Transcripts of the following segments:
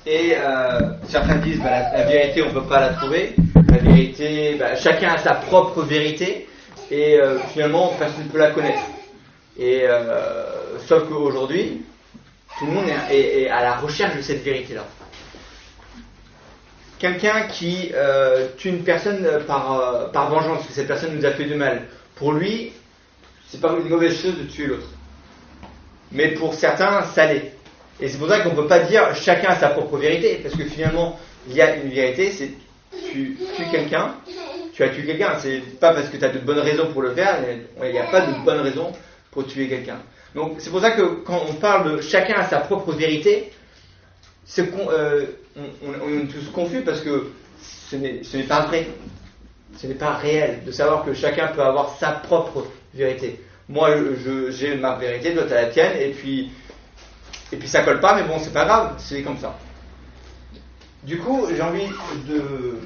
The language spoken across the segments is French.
Et certains disent la vérité on ne peut pas la trouver, la vérité, chacun a sa propre vérité et finalement personne ne peut la connaître. Et sauf qu'aujourd'hui, tout le monde est à la recherche de cette vérité-là. Quelqu'un qui tue une personne par vengeance, parce que cette personne nous a fait du mal, pour lui, c'est pas une mauvaise chose de tuer l'autre. Mais pour certains, ça l'est. Et c'est pour ça qu'on ne peut pas dire chacun a sa propre vérité, parce que finalement, il y a une vérité, c'est tu tues quelqu'un, tu as tué quelqu'un. C'est pas parce que tu as de bonnes raisons pour le faire, il n'y a pas de bonnes raisons pour tuer quelqu'un. Donc c'est pour ça que quand on parle de chacun a sa propre vérité, on est tous confus parce que ce n'est pas vrai, ce n'est pas réel de savoir que chacun peut avoir sa propre vérité. Moi j'ai ma vérité, toi tu as la tienne, et puis ça colle pas, mais bon c'est pas grave, c'est comme ça. Du coup j'ai envie de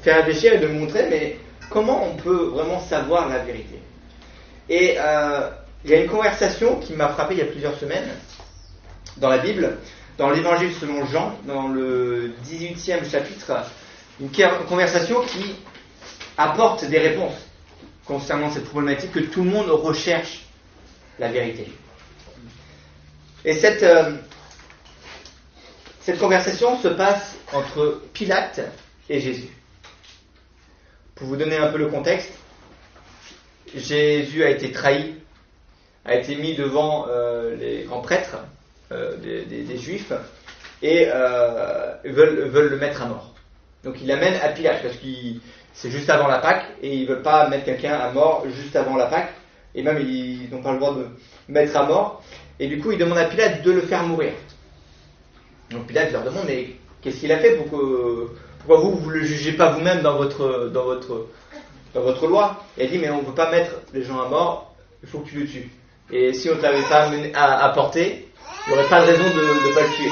faire réfléchir et de montrer mais comment on peut vraiment savoir la vérité. Et il y a une conversation qui m'a frappé il y a plusieurs semaines dans la Bible, dans l'évangile selon Jean, dans le 18e chapitre, une conversation qui apporte des réponses concernant cette problématique que tout le monde recherche la vérité. Et cette conversation se passe entre Pilate et Jésus. Pour vous donner un peu le contexte, Jésus a été trahi, a été mis devant les grands prêtres des Juifs et veulent le mettre à mort. Donc il l'amène à Pilate parce que c'est juste avant la Pâque et ils ne veulent pas mettre quelqu'un à mort juste avant la Pâque et même ils n'ont pas le droit de mettre à mort et du coup ils demandent à Pilate de le faire mourir. Donc Pilate leur demande mais qu'est-ce qu'il a fait pourquoi vous le jugez pas vous-même dans votre loi? Et elle dit mais on ne peut pas mettre les gens à mort, il faut que tu le tues. Et si on ne t'avait pas à porter, il n'y aurait pas de raison de ne pas le tuer.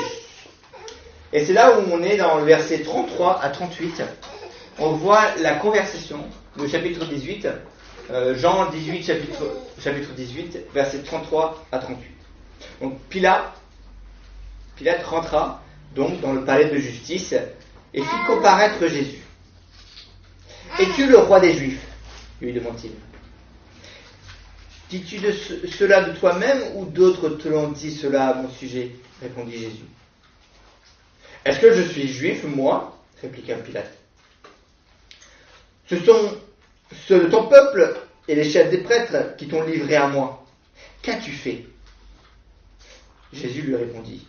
Et c'est là où on est dans le verset 33 à 38. On voit la conversation, le chapitre 18, Jean 18, chapitre 18, verset 33 à 38. Donc Pilate rentra donc dans le palais de justice et fit comparaître Jésus. Es-tu le roi des Juifs? Lui demande-t-il. Dis-tu cela de toi-même ou d'autres te l'ont dit cela à mon sujet? Répondit Jésus. Est-ce que je suis juif, moi? Répliqua Pilate. Ce sont ceux de ton peuple et les chefs des prêtres qui t'ont livré à moi. Qu'as-tu fait? Jésus lui répondit.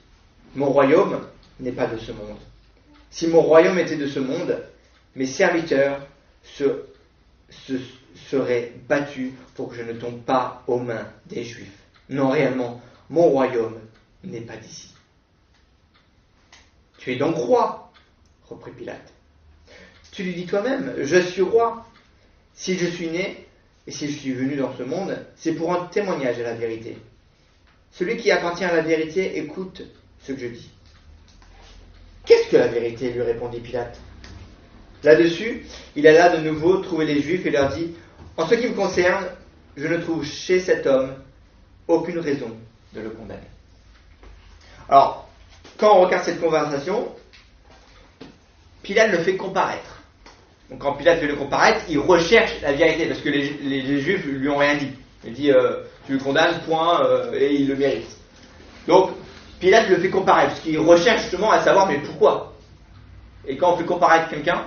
Mon royaume n'est pas de ce monde. Si mon royaume était de ce monde, mes serviteurs seraient battus pour que je ne tombe pas aux mains des Juifs. Non, réellement, mon royaume n'est pas d'ici. Tu es donc roi, reprit Pilate. Tu lui dis toi-même, je suis roi. Si je suis né et si je suis venu dans ce monde, c'est pour un témoignage à la vérité. Celui qui appartient à la vérité écoute ce que je dis. Qu'est-ce que la vérité? Lui répondit Pilate. Là-dessus, il alla de nouveau trouver les Juifs et leur dit, en ce qui me concerne, je ne trouve chez cet homme aucune raison de le condamner. Alors, quand on regarde cette conversation, Pilate le fait comparaître. Donc quand Pilate fait le comparaître, il recherche la vérité, parce que les Juifs lui ont rien dit. Il dit, tu le condamnes, point, et il le mérite. Donc, Pilate le fait comparaître, parce qu'il recherche justement à savoir, mais pourquoi? Et quand on fait comparaître quelqu'un,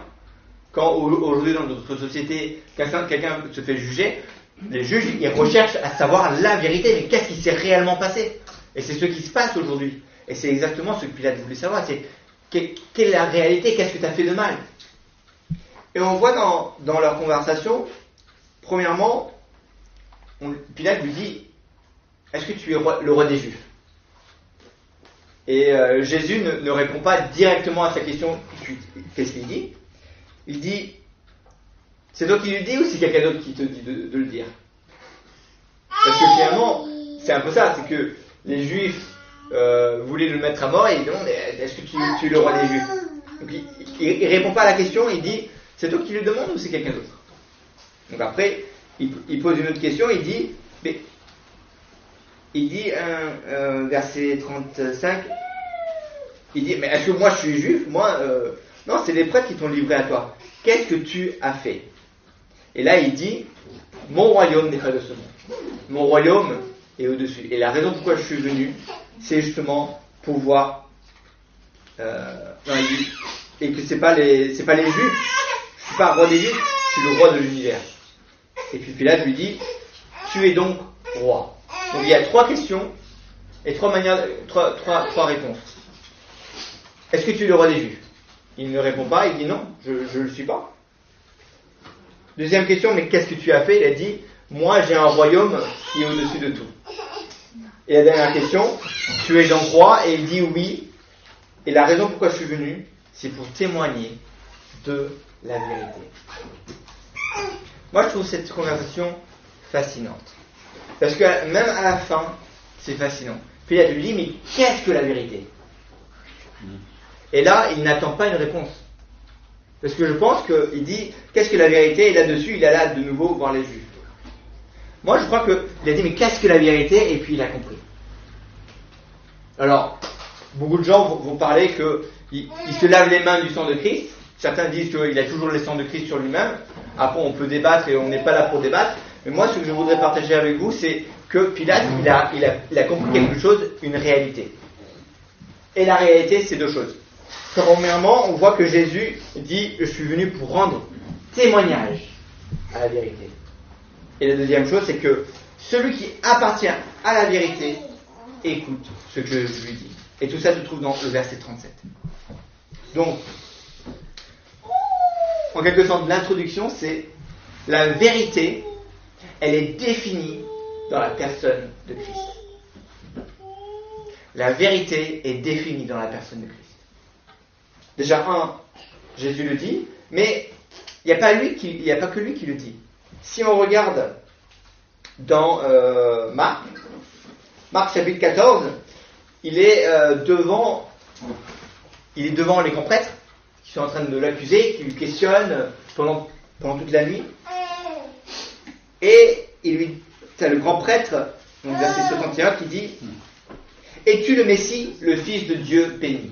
quand aujourd'hui dans notre société, quelqu'un se fait juger, les juges, ils recherchent à savoir la vérité, mais qu'est-ce qui s'est réellement passé? Et c'est ce qui se passe aujourd'hui. Et c'est exactement ce que Pilate voulait savoir, c'est quelle est la réalité, qu'est-ce que tu as fait de mal? Et on voit dans leur conversation, premièrement, Pilate lui dit, est-ce que tu es le roi des Juifs? Et Jésus ne répond pas directement à sa question tout de suite. Qu'est-ce qu'il dit? Il dit, c'est toi qui le dis ou c'est quelqu'un d'autre qui te dit de le dire? Parce que finalement, c'est un peu ça, c'est que les Juifs voulaient le mettre à mort et ils demandent, est-ce que tu es le roi des Juifs? Donc il répond pas à la question, il dit, c'est toi qui le demandes ou c'est quelqu'un d'autre? Donc après, il pose une autre question, il dit, verset 35, Il dit, mais est-ce que moi je suis juif? Non, c'est les prêtres qui t'ont livré à toi. Qu'est-ce que tu as fait? Et là, il dit, mon royaume n'est pas de ce monde. Mon royaume est au-dessus. Et la raison pourquoi je suis venu, c'est justement pouvoir... et que c'est pas les juifs. Je suis pas roi des juifs, je suis le roi de l'univers. Et puis Pilate lui dit, tu es donc roi. Donc il y a 3 questions et 3 réponses. Est-ce que tu es le roi des juifs? Il ne répond pas, il dit non, je ne le suis pas. Deuxième question, mais qu'est-ce que tu as fait? Il a dit, moi j'ai un royaume qui est au-dessus de tout. Et la dernière question, tu es donc roi? Et il dit oui. Et la raison pourquoi je suis venu, c'est pour témoigner de la vérité. Moi je trouve cette conversation fascinante. Parce que même à la fin, c'est fascinant. Puis il lui dit, mais qu'est-ce que la vérité? Et là, il n'attend pas une réponse. Parce que je pense qu'il dit, qu'est-ce que la vérité? Et là-dessus, il a de nouveau voir les juifs. Moi, je crois qu'il a dit, mais qu'est-ce que la vérité? Et puis il a compris. Alors, beaucoup de gens vont parler qu'il se lave les mains du sang de Christ. Certains disent qu'il a toujours le sang de Christ sur lui-même. Après, on peut débattre et on n'est pas là pour débattre. Mais moi, ce que je voudrais partager avec vous, c'est que Pilate, il a compris quelque chose, une réalité. Et la réalité, c'est 2 choses. Premièrement, on voit que Jésus dit « Je suis venu pour rendre témoignage à la vérité ». Et la deuxième chose, c'est que celui qui appartient à la vérité écoute ce que je lui dis. Et tout ça se trouve dans le verset 37. Donc, en quelque sorte, l'introduction, c'est la vérité, elle est définie dans la personne de Christ. La vérité est définie dans la personne de Christ. Déjà, Jésus le dit, mais il n'y a pas que lui qui le dit. Si on regarde dans Marc chapitre 14, il est devant les grands prêtres qui sont en train de l'accuser, qui lui questionnent pendant toute la nuit. Et c'est le grand prêtre, donc verset 61, qui dit « Es-tu le Messie, le Fils de Dieu béni ?»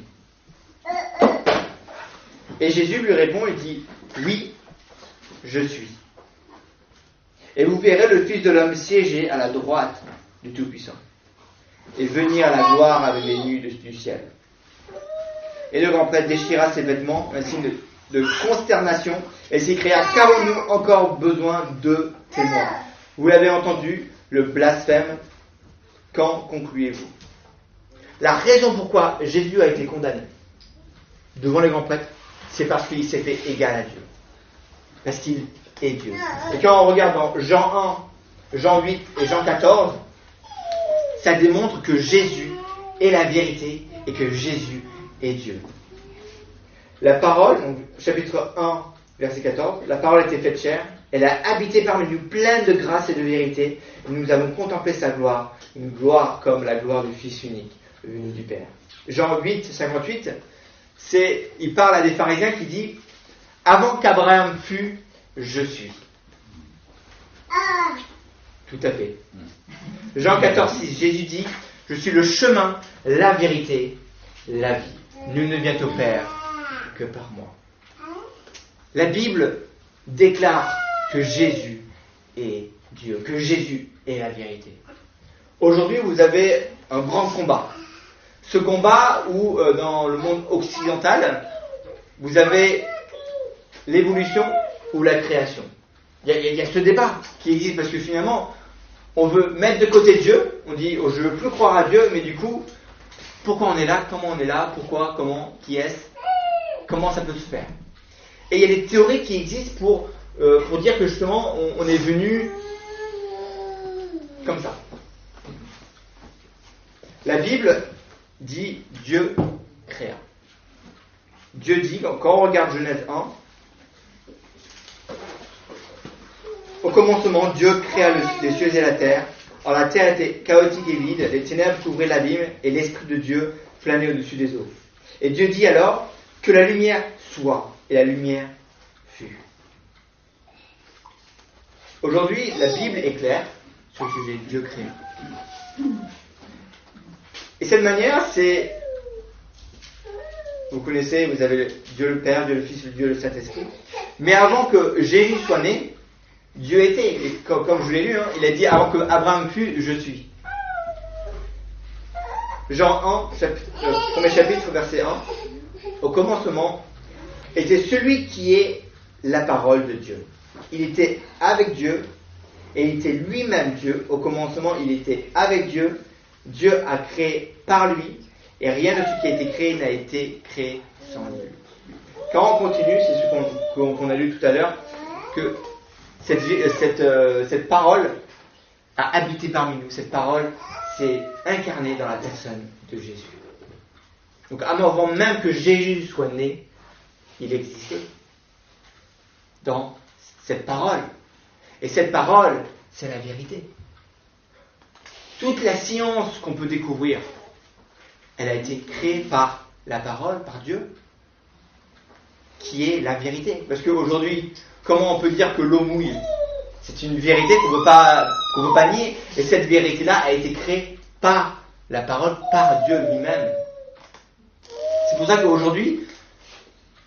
Et Jésus lui répond et dit « Oui, je suis. Et vous verrez le Fils de l'homme siéger à la droite du Tout-Puissant et venir à la gloire avec les nuées du ciel. » Et le grand prêtre déchira ses vêtements, un signe de consternation, et s'écria « Qu'avons-nous encore besoin de témoins? Vous l'avez entendu, le blasphème, qu'en concluez-vous » La raison pourquoi Jésus a été condamné devant les grands prêtres, c'est parce qu'il s'est fait égal à Dieu. Parce qu'il est Dieu. Et quand on regarde dans Jean 1, Jean 8 et Jean 14, ça démontre que Jésus est la vérité et que Jésus est Dieu. La parole, donc chapitre 1, verset 14, la parole a été faite chair, elle a habité parmi nous pleine de grâce et de vérité, et nous avons contemplé sa gloire, une gloire comme la gloire du Fils unique, venu du Père. Jean 8, 58, il parle à des pharisiens qui disent « Avant qu'Abraham fût, je suis ». Tout à fait. Jean 14, 6, Jésus dit « Je suis le chemin, la vérité, la vie. Nul ne vient au Père que par moi. » La Bible déclare que Jésus est Dieu, que Jésus est la vérité. Aujourd'hui, vous avez un grand combat. Ce combat où, dans le monde occidental, vous avez l'évolution ou la création. Il y a ce débat qui existe parce que finalement, on veut mettre de côté Dieu. On dit, oh, je ne veux plus croire à Dieu, mais du coup, pourquoi on est là? Comment on est là? Pourquoi? Comment? Qui est-ce? Comment ça peut se faire? Et il y a des théories qui existent pour dire que justement, on est venu comme ça. La Bible dit Dieu créa. Dieu dit, quand on regarde Genèse 1, au commencement, Dieu créa les cieux et la terre. Alors la terre était chaotique et vide, les ténèbres couvraient l'abîme et l'Esprit de Dieu flânait au-dessus des eaux. Et Dieu dit alors que la lumière soit, et la lumière fut. Aujourd'hui, la Bible est claire sur le sujet Dieu créa. Et cette manière, c'est Vous connaissez, vous avez Dieu le Père, Dieu le Fils, Dieu le Saint-Esprit. Mais avant que Jésus soit né, Dieu était. Et comme je vous l'ai lu, il a dit avant que Abraham fût, je suis. Jean 1, premier chapitre, verset 1. Au commencement était celui qui est la parole de Dieu. Il était avec Dieu et il était lui-même Dieu. Au commencement, il était avec Dieu. Dieu a créé par lui et rien de ce qui a été créé n'a été créé sans lui. Quand on continue, c'est ce qu'on a lu tout à l'heure, que cette parole a habité parmi nous. Cette parole s'est incarnée dans la personne de Jésus. Donc avant même que Jésus soit né, il existait dans cette parole. Et cette parole, c'est la vérité. Toute la science qu'on peut découvrir, elle a été créée par la parole, par Dieu, qui est la vérité. Parce qu'aujourd'hui, comment on peut dire que l'eau mouille? C'est une vérité qu'on ne peut pas nier. Et cette vérité-là a été créée par la parole, par Dieu lui-même. C'est pour ça qu'aujourd'hui,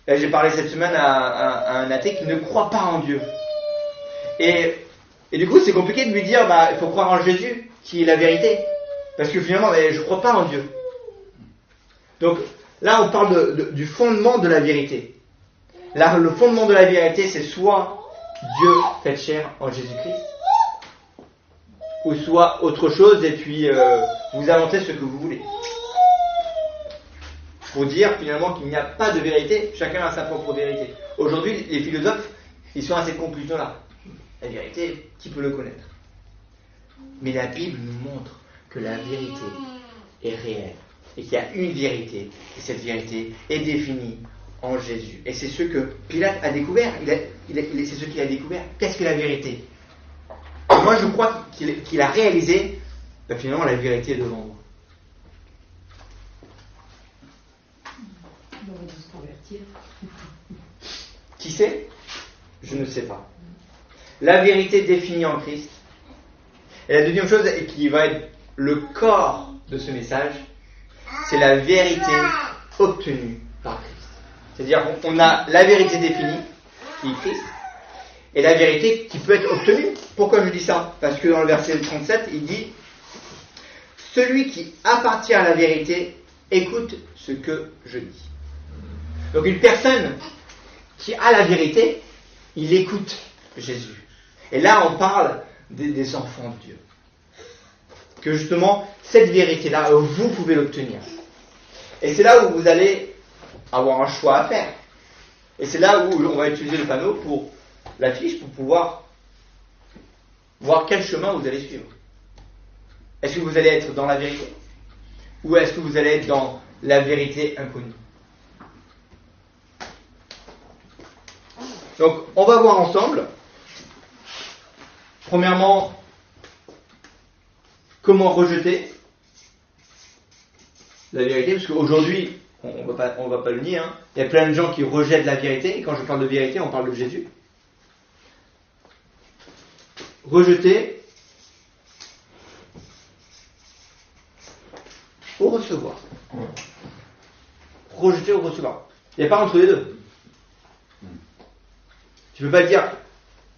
j'ai parlé cette semaine à un athée qui ne croit pas en Dieu. Et du coup, c'est compliqué de lui dire, il faut croire en Jésus, qui est la vérité. Parce que finalement, je ne crois pas en Dieu. Donc là, on parle du fondement de la vérité. Là, le fondement de la vérité, c'est soit Dieu fait chair en Jésus-Christ, ou soit autre chose, et puis vous inventez ce que vous voulez. Pour dire finalement qu'il n'y a pas de vérité, chacun a sa propre vérité. Aujourd'hui, les philosophes, ils sont à cette conclusion-là. La vérité, qui peut le connaître? Mais la Bible nous montre que la vérité est réelle, et qu'il y a une vérité, et cette vérité est définie en Jésus. Et c'est ce que Pilate a découvert. C'est ce qu'il a découvert. Qu'est-ce que la vérité? Moi, je crois qu'il a réalisé, finalement, la vérité est devant moi. Qui sait? Je ne sais pas. La vérité définie en Christ. Et la deuxième chose, et qui va être le corps de ce message, c'est la vérité obtenue par Christ. C'est-à-dire qu'on a la vérité définie, qui est Christ, et la vérité qui peut être obtenue. Pourquoi je dis ça? Parce que dans le verset 37, il dit « Celui qui appartient à la vérité, écoute ce que je dis. » Donc une personne qui a la vérité, il écoute Jésus. Et là, on parle des enfants de Dieu. Que justement, cette vérité-là, vous pouvez l'obtenir. Et c'est là où vous allez avoir un choix à faire. Et c'est là où on va utiliser le panneau pour l'affiche, pour pouvoir voir quel chemin vous allez suivre. Est-ce que vous allez être dans la vérité? Ou est-ce que vous allez être dans la vérité inconnue? Donc, on va voir ensemble, premièrement, comment rejeter la vérité, parce qu'aujourd'hui, on va pas le nier, il y a plein de gens qui rejettent la vérité, et quand je parle de vérité, on parle de Jésus. Rejeter ou recevoir. Rejeter ou recevoir. Il n'y a pas entre les deux. Tu ne peux pas dire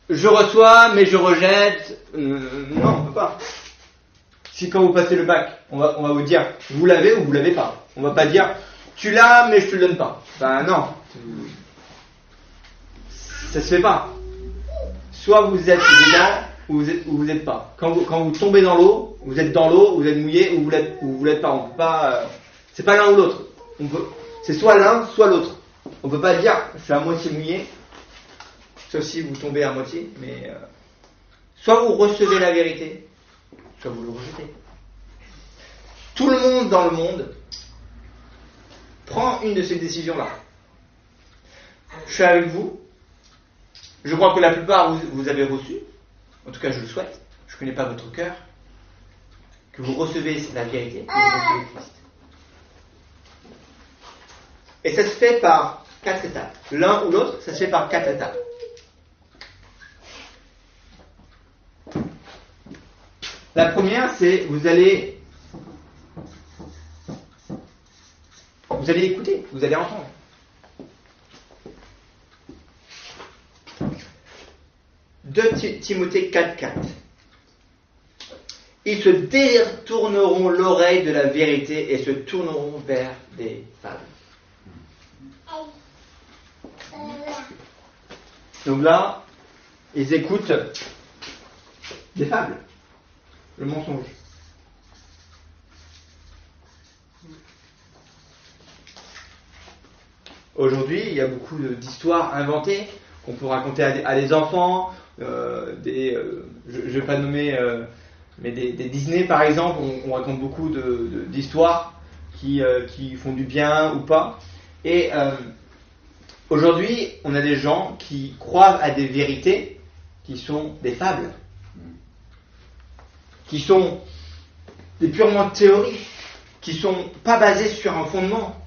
je reçois mais je rejette. Non, on ne peut pas. Si quand vous passez le bac, on va vous dire vous l'avez ou vous l'avez pas. On ne va pas dire tu l'as mais je te le donne pas. Non. Ça se fait pas. Soit vous êtes dedans ou vous êtes pas. Quand vous tombez dans l'eau, vous êtes dans l'eau, vous êtes mouillé ou vous l'êtes pas. On peut pas. C'est pas l'un ou l'autre. C'est soit l'un, soit l'autre. On peut pas dire je suis à moitié mouillé. Sauf si vous tombez à moitié, mais soit vous recevez la vérité, soit vous le rejetez. Tout le monde dans le monde prend une de ces décisions-là. Je suis avec vous. Je crois que la plupart vous avez reçu. En tout cas, je le souhaite. Je ne connais pas votre cœur. Que vous recevez la vérité, que vous recevez Christ. Et ça se fait par 4 étapes. L'un ou l'autre, ça se fait par 4 étapes. La première, c'est vous allez vous allez écouter, vous allez entendre. Timothée 4,4. Ils se détourneront l'oreille de la vérité et se tourneront vers des fables. Donc là, ils écoutent des fables, le mensonge. Aujourd'hui, il y a beaucoup d'histoires inventées qu'on peut raconter à des enfants, je ne vais pas nommer, mais des Disney par exemple, on raconte beaucoup d'histoires qui font du bien ou pas. Et aujourd'hui, on a des gens qui croient à des vérités qui sont des fables, qui sont des purement théories, qui ne sont pas basées sur un fondement.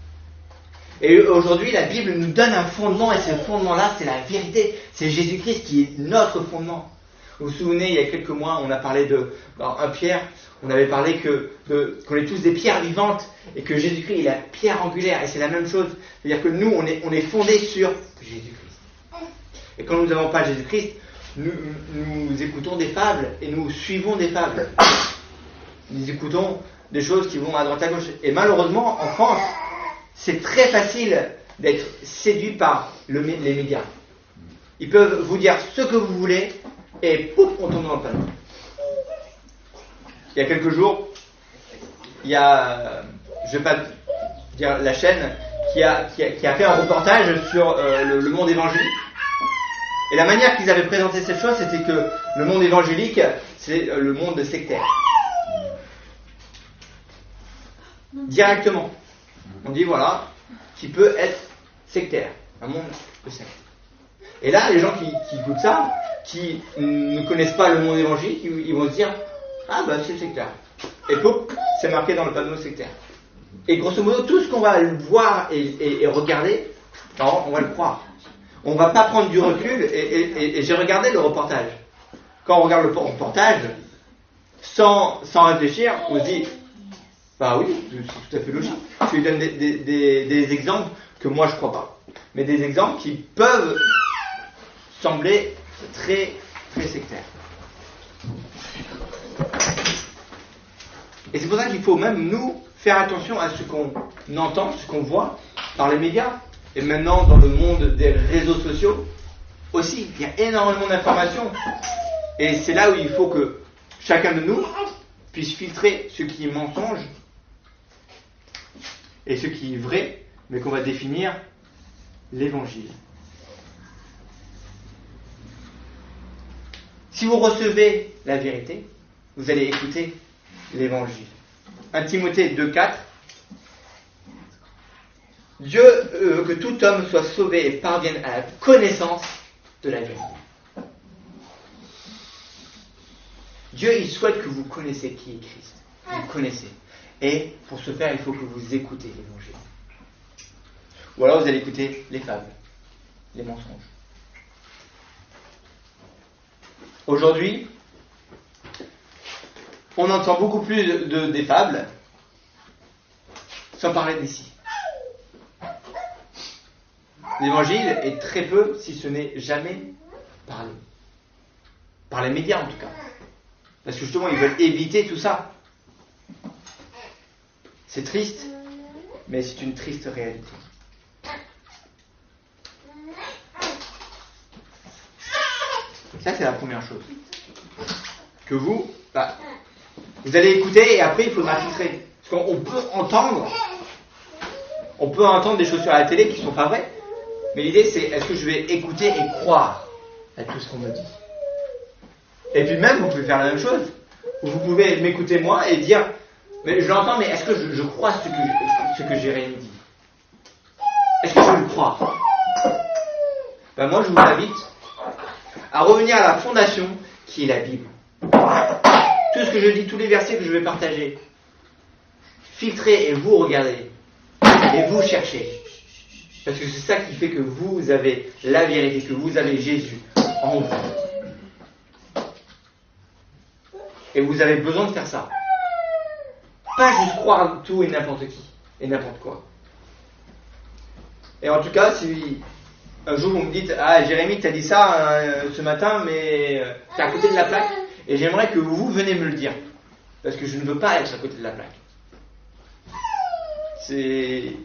Et aujourd'hui, la Bible nous donne un fondement, et ce fondement-là, c'est la vérité. C'est Jésus-Christ qui est notre fondement. Vous vous souvenez, il y a quelques mois, on a parlé dans 1 Pierre, on avait parlé qu'on est tous des pierres vivantes, et que Jésus-Christ est la pierre angulaire, et c'est la même chose. C'est-à-dire que nous, on est fondés sur Jésus-Christ. Et quand nous n'avons pas Jésus-Christ, nous écoutons des fables, et nous suivons des fables. Nous écoutons des choses qui vont à droite à gauche. Et malheureusement, en France, c'est très facile d'être séduit par les médias. Ils peuvent vous dire ce que vous voulez et pouf, on tombe dans le panneau. Il y a quelques jours, il y a, je ne vais pas dire la chaîne, qui a fait un reportage sur le monde évangélique. Et la manière qu'ils avaient présenté cette chose, c'était que le monde évangélique, c'est le monde sectaire. Directement. On dit voilà, qui peut être sectaire, un monde de secte. Et là, les gens qui écoutent ça, qui ne connaissent pas le monde évangélique, ils vont se dire ah bah c'est sectaire. Et pouf, c'est marqué dans le panneau sectaire. Et grosso modo, tout ce qu'on va voir et regarder, on va le croire. On ne va pas prendre du recul. Et j'ai regardé le reportage. Quand on regarde le reportage, sans réfléchir, on se dit bah oui, c'est tout à fait logique. Je lui donne des exemples que moi je ne crois pas. Mais des exemples qui peuvent sembler très, très sectaires. Et c'est pour ça qu'il faut même nous faire attention à ce qu'on entend, ce qu'on voit par les médias. Et maintenant, dans le monde des réseaux sociaux, aussi, il y a énormément d'informations. Et c'est là où il faut que chacun de nous puisse filtrer ce qui est mensonge et ce qui est vrai, mais qu'on va définir l'évangile. Si vous recevez la vérité, vous allez écouter l'évangile. 1 Timothée 2,4. Dieu veut que tout homme soit sauvé et parvienne à la connaissance de la vérité. Dieu, il souhaite que vous connaissiez qui est Christ. Vous le connaissez. Et pour ce faire, il faut que vous écoutez l'évangile. Ou alors vous allez écouter les fables, les mensonges. Aujourd'hui, on entend beaucoup plus des fables, sans parler d'ici. L'évangile est très peu, si ce n'est jamais, parlé. Par les médias en tout cas. Parce que justement, ils veulent éviter tout ça. C'est triste, mais c'est une triste réalité. Ça, c'est la première chose. Que vous allez écouter et après, il faudra filtrer. Parce qu'on peut entendre des choses sur la télé qui ne sont pas vraies, mais l'idée, c'est est-ce que je vais écouter et croire à tout ce qu'on me dit. Et puis même, vous pouvez faire la même chose. Vous pouvez m'écouter moi et dire mais je l'entends, mais est-ce que je crois ce que Jérémie dit? Est-ce que je le crois? Moi, je vous invite à revenir à la fondation qui est la Bible. Tout ce que je dis, tous les versets que je vais partager, filtrez et vous regardez. Et vous cherchez. Parce que c'est ça qui fait que vous avez la vérité, que vous avez Jésus en vous. Et vous avez besoin de faire ça. Pas juste croire tout et n'importe qui, et n'importe quoi. Et en tout cas, si un jour vous me dites, ah Jérémy, t'as dit ça ce matin, mais t'es à côté de la plaque, et j'aimerais que vous venez me le dire, parce que je ne veux pas être à côté de la plaque. Il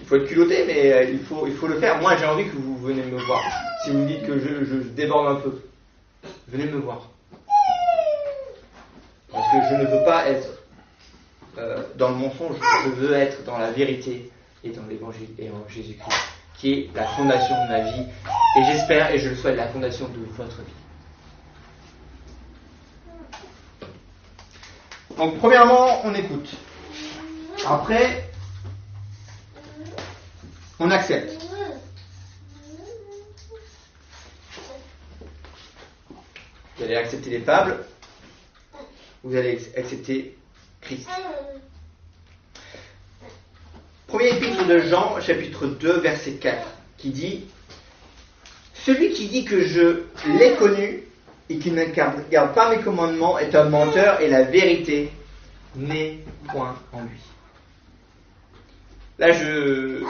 faut être culotté, mais il faut le faire. Moi, j'ai envie que vous venez me voir. Si vous me dites que je déborde un peu, venez me voir. Parce que je ne veux pas être dans le mensonge, je veux être dans la vérité et dans l'évangile et en Jésus-Christ, qui est la fondation de ma vie, et j'espère et je le souhaite la fondation de votre vie. Donc premièrement, on écoute. Après, on accepte. Vous allez accepter les fables, vous allez accepter Christ. Premier épître de Jean, chapitre 2, verset 4, qui dit « Celui qui dit que je l'ai connu et qui ne garde pas mes commandements est un menteur et la vérité n'est point en lui. » Là, je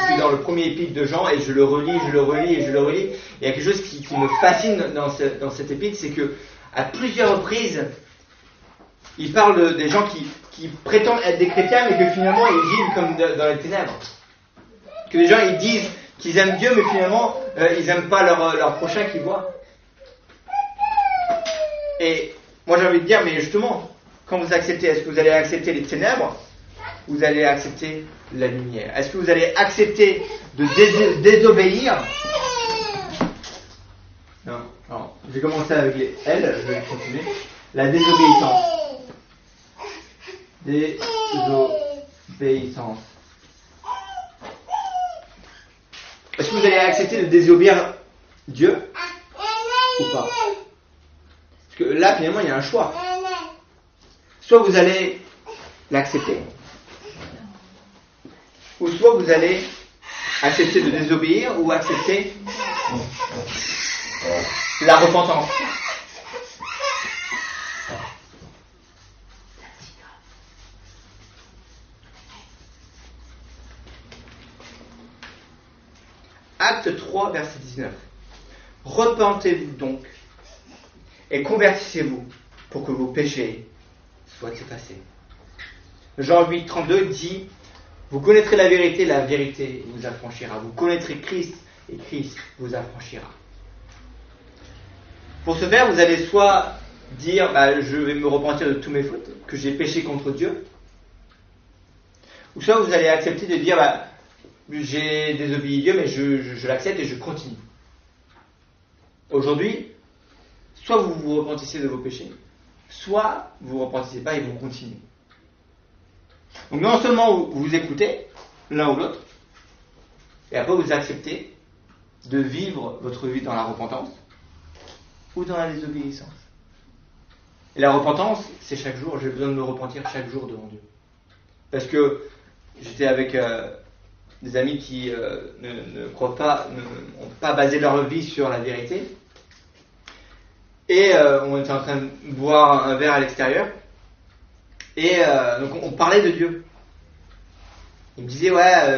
suis dans le premier épître de Jean et je le relis. Il y a quelque chose qui me fascine dans cet épître, c'est que à plusieurs reprises, il parle des gens qui prétendent être des chrétiens, mais que finalement ils vivent comme dans les ténèbres. Que les gens ils disent qu'ils aiment Dieu, mais finalement ils n'aiment pas leur prochain qu'ils voient. Et moi j'ai envie de dire, mais justement, quand vous acceptez, est-ce que vous allez accepter les ténèbres? Vous allez accepter la lumière. Est-ce que vous allez accepter de désobéir? Non. Je vais commencer avec les L, je vais continuer. La désobéissance. Désobéissance. Est-ce que vous allez accepter de désobéir Dieu ou pas? Parce que là, finalement, il y a un choix. Soit vous allez l'accepter, ou soit vous allez accepter de désobéir ou accepter la repentance. Acte 3, verset 19. Repentez-vous donc et convertissez-vous pour que vos péchés soient effacés. Jean 8, 32 dit: vous connaîtrez la vérité vous affranchira. Vous connaîtrez Christ, et Christ vous affranchira. Pour ce faire, vous allez soit dire, je vais me repentir de tous mes fautes, que j'ai péché contre Dieu, ou soit vous allez accepter de dire, j'ai désobéi Dieu, mais je l'accepte et je continue. Aujourd'hui, soit vous vous repentissez de vos péchés, soit vous ne vous repentissez pas et vous continuez. Donc non seulement vous écoutez l'un ou l'autre, et après vous acceptez de vivre votre vie dans la repentance ou dans la désobéissance. Et la repentance, c'est chaque jour. J'ai besoin de me repentir chaque jour devant Dieu. Parce que j'étais avec des amis qui ne croient pas, n'ont pas basé leur vie sur la vérité. Et on était en train de boire un verre à l'extérieur. Et donc on parlait de Dieu. Il me disait,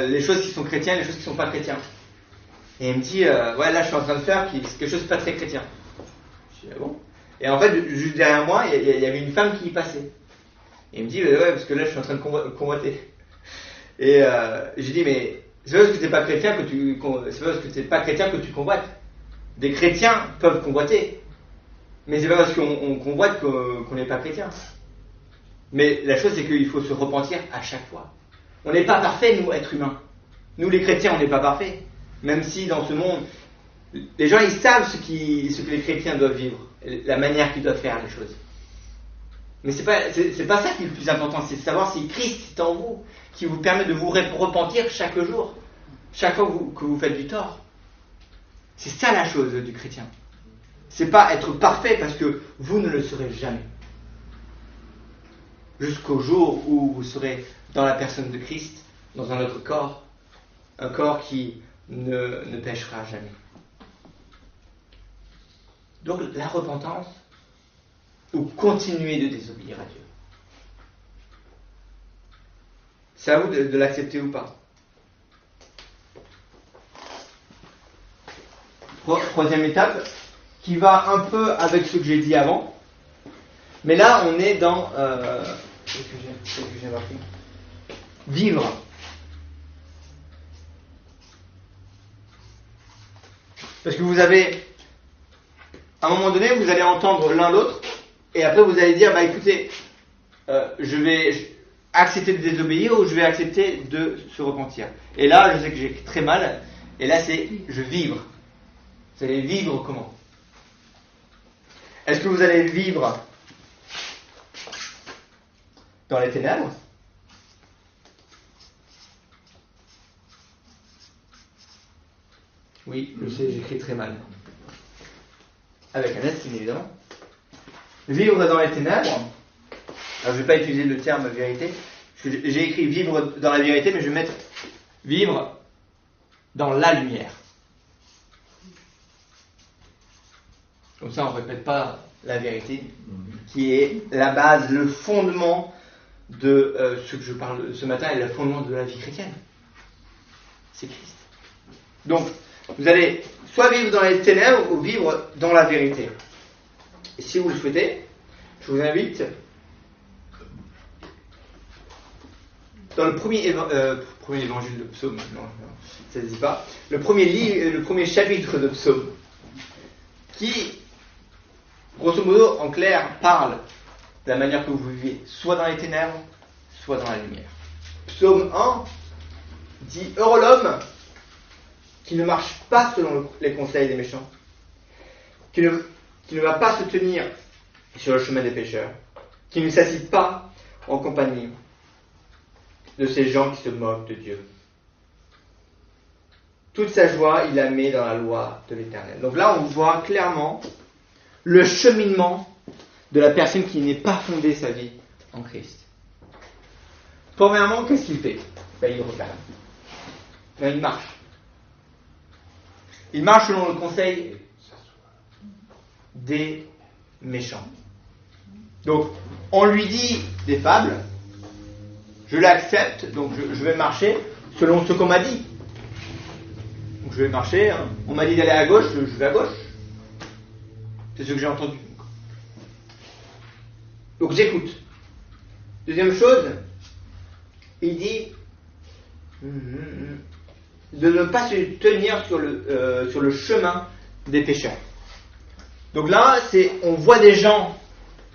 les choses qui sont chrétiennes, les choses qui ne sont pas chrétiennes. Et il me dit, là je suis en train de faire quelque chose de pas très chrétien. Je dis, ah bon? Et en fait, juste derrière moi, il y avait une femme qui y passait. Et il me dit, parce que là je suis en train de convoiter. Et j'ai dit, mais c'est pas parce que t'es pas chrétien que tu convoites. Des chrétiens peuvent convoiter. Mais c'est pas parce qu'on convoite qu'on n'est pas chrétien. Mais la chose, c'est qu'il faut se repentir à chaque fois. On n'est pas parfait, nous, êtres humains. Nous, les chrétiens, on n'est pas parfaits. Même si, dans ce monde, les gens, ils savent ce que les chrétiens doivent vivre, la manière qu'ils doivent faire les choses. Mais c'est pas ça qui est le plus important, c'est de savoir si Christ est en vous, qui vous permet de vous repentir chaque jour, chaque fois que vous faites du tort. C'est ça la chose du chrétien. C'est pas être parfait, parce que vous ne le serez jamais. Jusqu'au jour où vous serez dans la personne de Christ, dans un autre corps, un corps qui ne péchera jamais. Donc la repentance, ou continuer de désobéir à Dieu. C'est à vous de l'accepter ou pas. Troisième étape, qui va un peu avec ce que j'ai dit avant. Mais là, on est dans... qu'est-ce que j'ai marqué ? Vivre. Parce que vous avez... À un moment donné, vous allez entendre l'un l'autre, et après vous allez dire, bah écoutez, je vais accepter de désobéir ou je vais accepter de se repentir. Et là, je sais que j'ai très mal, et là c'est, je vivre. Vous allez vivre comment ? Est-ce que vous allez vivre dans les ténèbres ? Oui, je sais, j'écris très mal. Avec un S, bien évidemment. Vivre dans les ténèbres. Alors, je ne vais pas utiliser le terme vérité. Parce que j'ai écrit vivre dans la vérité, mais je vais mettre vivre dans la lumière. Comme ça, on ne répète pas la vérité, qui est la base, le fondement de ce que je parle ce matin, et le fondement de la vie chrétienne. C'est Christ. Donc, vous allez soit vivre dans les ténèbres ou vivre dans la vérité. Et si vous le souhaitez, je vous invite dans le premier évangile de Psaume, non, ça ne se dit pas, le premier chapitre de Psaume, qui, grosso modo, en clair, parle de la manière que vous vivez, soit dans les ténèbres, soit dans la lumière. Psaume 1 dit « Heureux l'homme qui ne marche pas selon les conseils des méchants, qui ne va pas se tenir sur le chemin des pécheurs, qui ne s'assied pas en compagnie de ces gens qui se moquent de Dieu. Toute sa joie, il la met dans la loi de l'Éternel. » Donc là, on voit clairement le cheminement de la personne qui n'est pas fondée sa vie en Christ. Premièrement, qu'est-ce qu'il fait ? Il regarde. Il marche. Il marche selon le conseil des méchants. Donc, on lui dit des fables, je l'accepte, donc je vais marcher selon ce qu'on m'a dit. Donc je vais marcher, hein. On m'a dit d'aller à gauche, je vais à gauche. C'est ce que j'ai entendu. Donc j'écoute. Deuxième chose, il dit de ne pas se tenir sur le chemin des pécheurs. Donc là, on voit des gens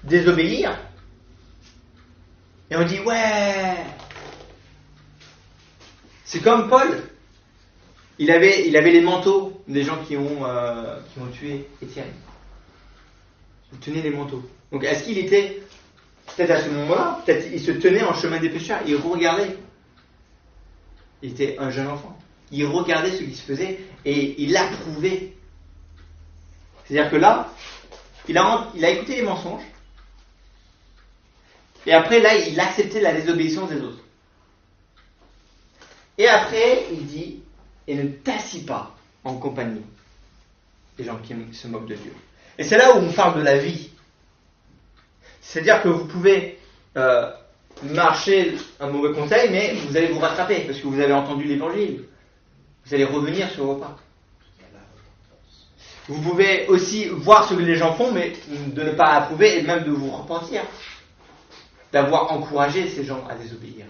désobéir, et on dit ouais. C'est comme Paul. Il avait les manteaux des gens qui ont tué Étienne. Il tenait les manteaux. Donc est-ce qu'il était, peut-être à ce moment-là, peut-être il se tenait en chemin des pécheurs, il regardait. Il était un jeune enfant. Il regardait ce qui se faisait et il approuvait. C'est-à-dire que là, il a écouté les mensonges, et après là, il acceptait la désobéissance des autres. Et après, il dit, et ne t'assis pas en compagnie des gens qui se moquent de Dieu. Et c'est là où on parle de la vie. C'est-à-dire que vous pouvez marcher un mauvais conseil, mais vous allez vous rattraper, parce que vous avez entendu l'évangile. Vous allez revenir sur vos pas. Vous pouvez aussi voir ce que les gens font, mais de ne pas approuver et même de vous repentir. D'avoir encouragé ces gens à désobéir.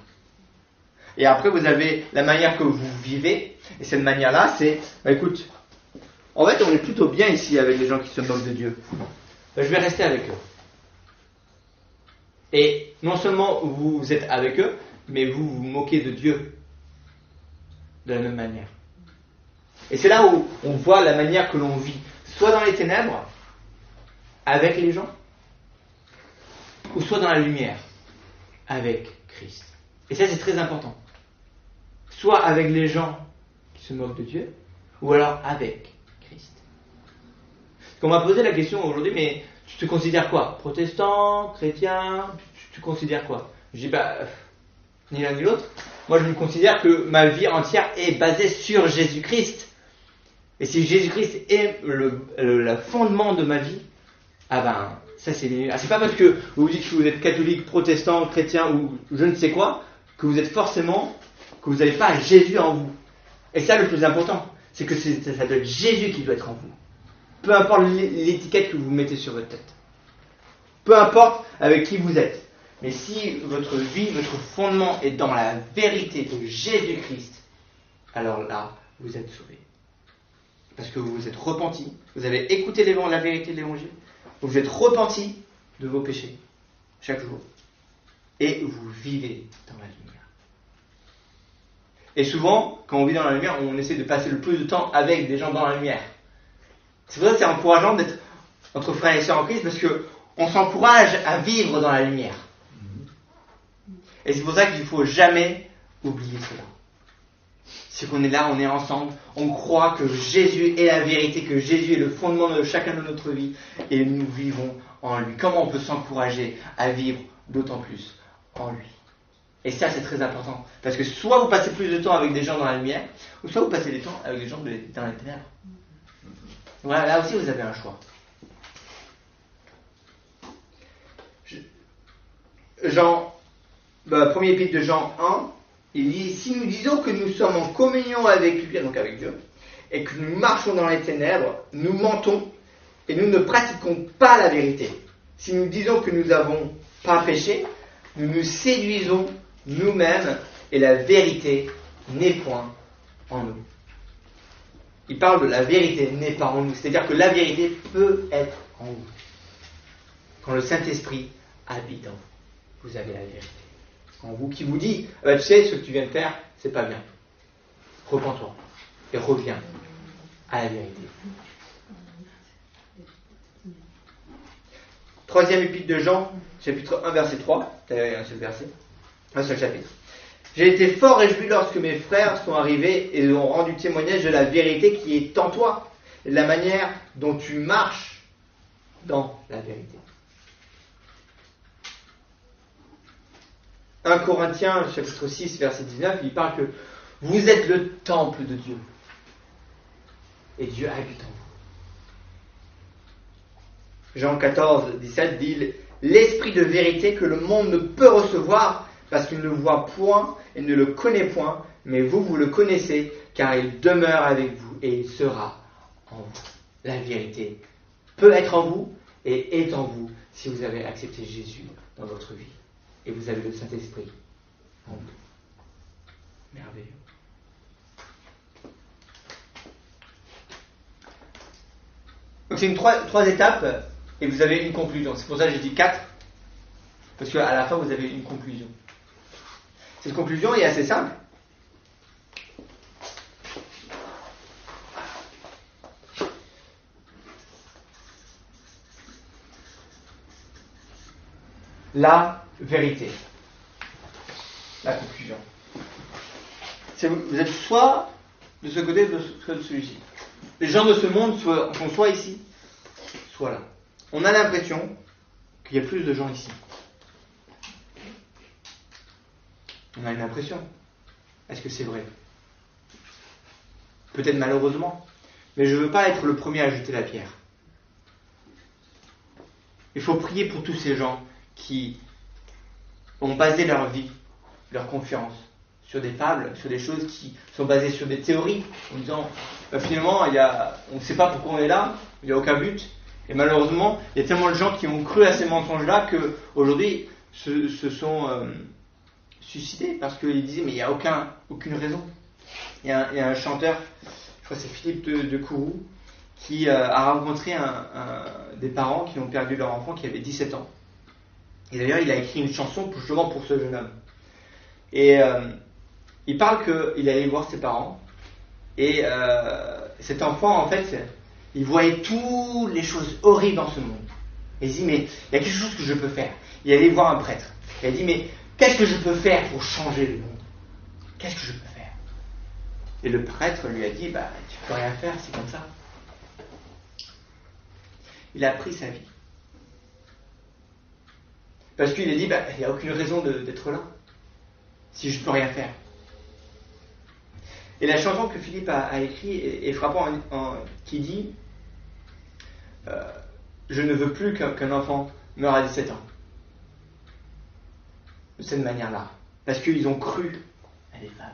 Et après, vous avez la manière que vous vivez. Et cette manière-là, c'est, écoute, en fait, on est plutôt bien ici avec les gens qui se moquent de Dieu. Je vais rester avec eux. Et non seulement vous êtes avec eux, mais vous vous moquez de Dieu de la même manière. Et c'est là où on voit la manière que l'on vit, soit dans les ténèbres, avec les gens, ou soit dans la lumière, avec Christ. Et ça, c'est très important. Soit avec les gens qui se moquent de Dieu, ou alors avec Christ. On m'a posé la question aujourd'hui, mais tu te considères quoi ? Protestant, chrétien, tu considères quoi ? Je dis, ni l'un ni l'autre. Moi, je me considère que ma vie entière est basée sur Jésus-Christ. Et si Jésus-Christ est le fondement de ma vie, ça c'est... c'est pas parce que vous vous dites que vous êtes catholique, protestant, chrétien ou je ne sais quoi, que vous êtes forcément, que vous n'avez pas Jésus en vous. Et ça, le plus important, c'est que ça doit être Jésus qui doit être en vous. Peu importe l'étiquette que vous mettez sur votre tête. Peu importe avec qui vous êtes. Mais si votre vie, votre fondement est dans la vérité de Jésus-Christ, alors là, vous êtes sauvés. Parce que vous vous êtes repentis, vous avez écouté la vérité de l'Évangile, vous vous êtes repentis de vos péchés chaque jour, et vous vivez dans la lumière. Et souvent, quand on vit dans la lumière, on essaie de passer le plus de temps avec des gens dans la lumière. C'est pour ça que c'est encourageant d'être entre frères et sœurs en Christ, parce qu'on s'encourage à vivre dans la lumière. Et c'est pour ça qu'il ne faut jamais oublier cela. C'est qu'on est là, on est ensemble, on croit que Jésus est la vérité, que Jésus est le fondement de chacun de notre vie, et nous vivons en lui. Comment on peut s'encourager à vivre d'autant plus en lui? Et ça, c'est très important. Parce que soit vous passez plus de temps avec des gens dans la lumière, ou soit vous passez du temps avec des gens dans les ténèbres. Voilà, là aussi, vous avez un choix. Premier épître de Jean 1, il dit, si nous disons que nous sommes en communion avec lui, donc avec Dieu, et que nous marchons dans les ténèbres, nous mentons et nous ne pratiquons pas la vérité. Si nous disons que nous n'avons pas péché, nous nous séduisons nous-mêmes et la vérité n'est point en nous. Il parle de la vérité n'est pas en nous, c'est-à-dire que la vérité peut être en vous. Quand le Saint-Esprit habite en vous, vous avez la vérité en vous qui vous dit, tu sais, ce que tu viens de faire, c'est pas bien. Repens-toi et reviens à la vérité. Troisième épître de Jean, chapitre 1, verset 3. D'ailleurs, un seul chapitre. J'ai été fort réjoui lorsque mes frères sont arrivés et ont rendu témoignage de la vérité qui est en toi, et de la manière dont tu marches dans la vérité. 1 Corinthiens, chapitre 6, verset 19, il parle que vous êtes le temple de Dieu. Et Dieu habite en vous. Jean 14, 17 dit « L'esprit de vérité que le monde ne peut recevoir parce qu'il ne le voit point et ne le connaît point, mais vous le connaissez car il demeure avec vous et il sera en vous. » La vérité peut être en vous et est en vous si vous avez accepté Jésus dans votre vie. Et vous avez le Saint-Esprit en vous. Merveilleux. Donc c'est une trois étapes et vous avez une conclusion. C'est pour ça que j'ai dit 4, parce qu'à la fin vous avez une conclusion. Cette conclusion est assez simple. La vérité. La conclusion. Vous êtes soit de ce côté, soit de celui-ci. Les gens de ce monde sont soit ici, soit là. On a l'impression qu'il y a plus de gens ici. On a une impression. Est-ce que c'est vrai? Peut-être malheureusement. Mais je ne veux pas être le premier à jeter la pierre. Il faut prier pour tous ces gens qui ont basé leur vie, leur confiance, sur des fables, sur des choses qui sont basées sur des théories, en disant finalement on ne sait pas pourquoi on est là, il n'y a aucun but. Et malheureusement, il y a tellement de gens qui ont cru à ces mensonges-là qu'aujourd'hui se sont suicidés parce qu'ils disaient mais il n'y a aucune raison. Il y a un chanteur, je crois que c'est Philippe de Kourou, qui a rencontré des parents qui ont perdu leur enfant qui avait 17 ans. Et d'ailleurs, il a écrit une chanson justement pour ce jeune homme. Et il parle qu'il allait voir ses parents. Et cet enfant, en fait, il voyait toutes les choses horribles dans ce monde. Et il dit, mais il y a quelque chose que je peux faire. Il allait voir un prêtre. Et il dit, mais qu'est-ce que je peux faire pour changer le monde? Qu'est-ce que je peux faire? Et le prêtre lui a dit, tu peux rien faire, c'est comme ça. Il a pris sa vie. Parce qu'il a dit, il n'y a aucune raison d'être là, si je ne peux rien faire. Et la chanson que Philippe a écrite est frappante, qui dit, je ne veux plus qu'un enfant meure à 17 ans. De cette manière-là. Parce qu'ils ont cru à des femmes.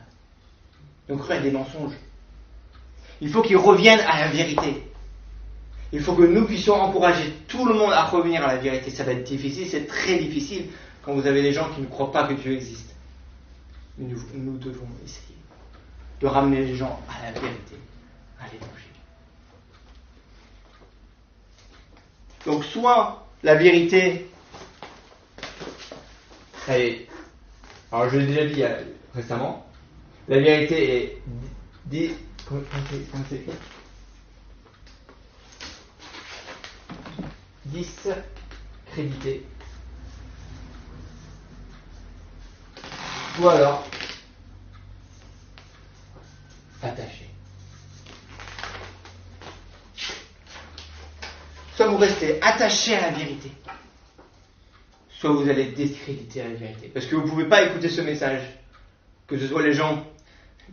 Ils ont cru à des mensonges. Il faut qu'ils reviennent à la vérité. Il faut que nous puissions encourager tout le monde à revenir à la vérité. Ça va être difficile, c'est très difficile quand vous avez des gens qui ne croient pas que Dieu existe. Mais nous devons essayer de ramener les gens à la vérité, à l'évangile. Donc soit la vérité, alors je l'ai déjà dit récemment, la vérité est comment c'est écrit ? Discréditée. Ou alors attachée. Soit vous restez attaché à la vérité, soit vous allez discréditer la vérité. Parce que vous ne pouvez pas écouter ce message, que ce soit les gens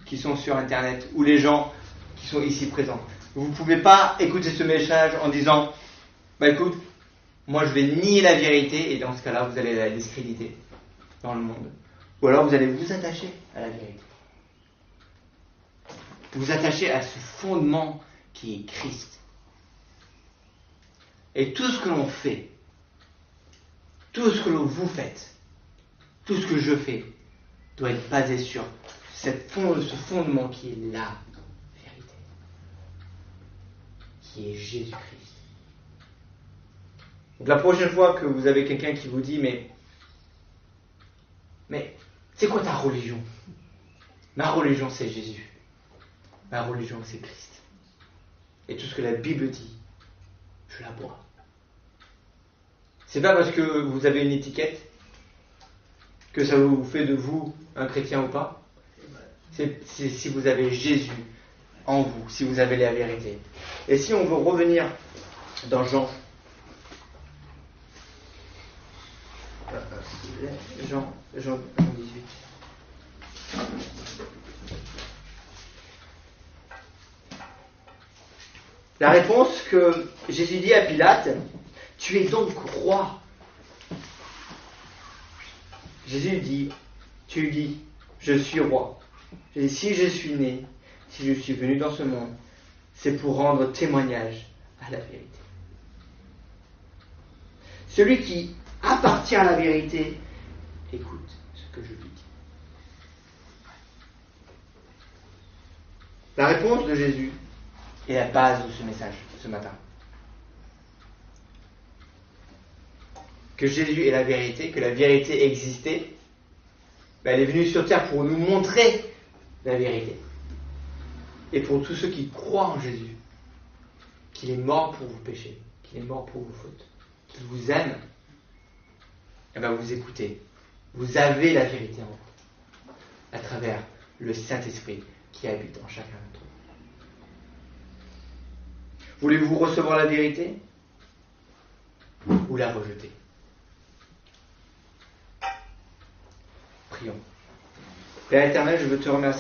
qui sont sur Internet ou les gens qui sont ici présents. Vous ne pouvez pas écouter ce message en disant écoute, moi je vais nier la vérité, et dans ce cas-là, vous allez la discréditer dans le monde. Ou alors vous allez vous attacher à la vérité. Vous attacher à ce fondement qui est Christ. Et tout ce que l'on fait, tout ce que vous faites, tout ce que je fais, doit être basé sur ce fondement qui est la vérité, qui est Jésus-Christ. Donc la prochaine fois que vous avez quelqu'un qui vous dit mais c'est quoi ta religion ? Ma religion c'est Jésus. Ma religion c'est Christ. Et tout ce que la Bible dit, je la bois. C'est pas parce que vous avez une étiquette que ça vous fait de vous un chrétien ou pas. C'est si vous avez Jésus en vous, si vous avez la vérité. Et si on veut revenir dans Jean 18. La réponse que Jésus dit à Pilate, tu es donc roi. Jésus dit, tu dis, je suis roi. Et si je suis né, si je suis venu dans ce monde, c'est pour rendre témoignage à la vérité. Celui qui appartient à la vérité, écoute ce que je lui dis. La réponse de Jésus est la base de ce message ce matin. Que Jésus est la vérité, que la vérité existait, elle est venue sur terre pour nous montrer la vérité. Et pour tous ceux qui croient en Jésus, qu'il est mort pour vos péchés, qu'il est mort pour vos fautes, qu'il vous aime, vous écoutez. Vous avez la vérité en vous, à travers le Saint-Esprit qui habite en chacun d'entre vous. Voulez-vous recevoir la vérité ou la rejeter ? Prions. Père éternel, je veux te remercier.